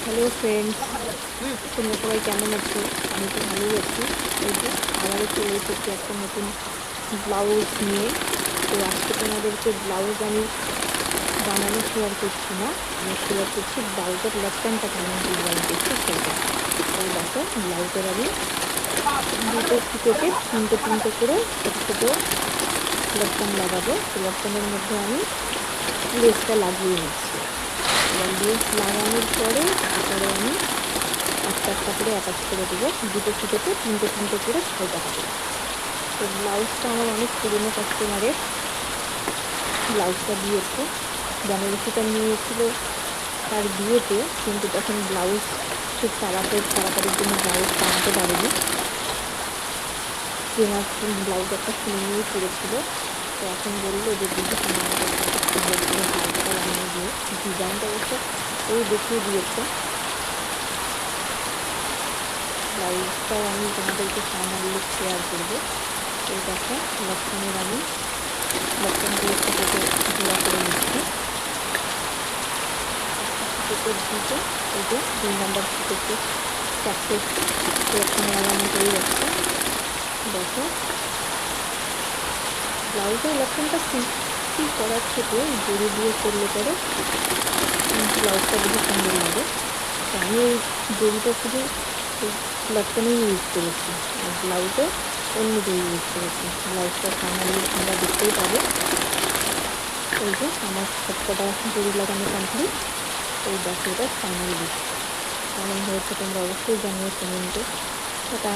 Hello friends, তোমরা সবাই কেমন আছো? আমি তো ভালোই আছি। এই যে আবারও চলে এসেছি একটা নতুন ব্লাউজ নিয়ে। তো আজকে তোমাদেরকে ব্লাউজ আমি বানানো শেয়ার করছি না, আমি শেয়ার করছি ব্লাউজের লেফটেনটা কেমন ডিজাইন করছি সেইটা। এই দেখো, ব্লাউজের আমি দুটো সুতোতে তিনটে তিনটে করে ছোটো ছোটো লেফটেন লাগাবো। লেফটেনের মধ্যে আমি লেসটা লাগিয়ে নিচ্ছি। এবার লেস লাগানোর পরে তারপরে আমি একটা একটা করে অ্যাটাচ করে দেবো। দুটো সুতোতে তিনটে তিনটে করে ছয়টা হবে। তো ব্লাউজটা আমার অনেক পুরনো কাস্টমারের ব্লাউজটা দিয়েছে। বেনারসিটা নিয়েছিল তার বিয়েতে, কিন্তু তখন ব্লাউজ খুব তাড়াতাড়ির জন্য ব্লাউজ বানাতে পারেনি। কেনার ব্লাউজ একটা কিনে নিয়ে পড়েছিল। তো এখন বললো যে দিদি তুমি আমাকে একটা সুন্দর করে ব্লাউজটা বানিয়ে দিও। ডিজাইনটা অবশ্য ওই দেখিয়ে দিয়েছে। ব্লাউজটাও আমি তোমাদেরকে ফাইনাল লুক শেয়ার করবো। এই দেখো, লেফটেনের আমি লেফটেনগুলো সুতোতে জোড়া করে নিচ্ছি। সুতোর দিকে এই যে 2 নম্বর সুতোতে 4টে লেফটেন লাগানো হয়ে যাচ্ছে। দেখো, ব্লাউজের লেফটেনটা সিম্পল করার থেকে জড়ি দিয়ে করলে পরে ব্লাউজটা বেশি সুন্দর লাগে। তো আমি এই জড়িটা শুধু লেফটেনেই ইউজ করেছি, আর ব্লাউজে অন্য জড়ি ইউজ করেছি। ব্লাউজটা ফাইনালি তোমরা দেখতেই পাবে। এই যে আমার সবকটা জড়ি লাগানো কমপ্লিট। এই দেখো, এটা ফাইনাল লুক কেমন হয়েছে তোমরা অবশ্যই জানিও কমেন্টে। সেটা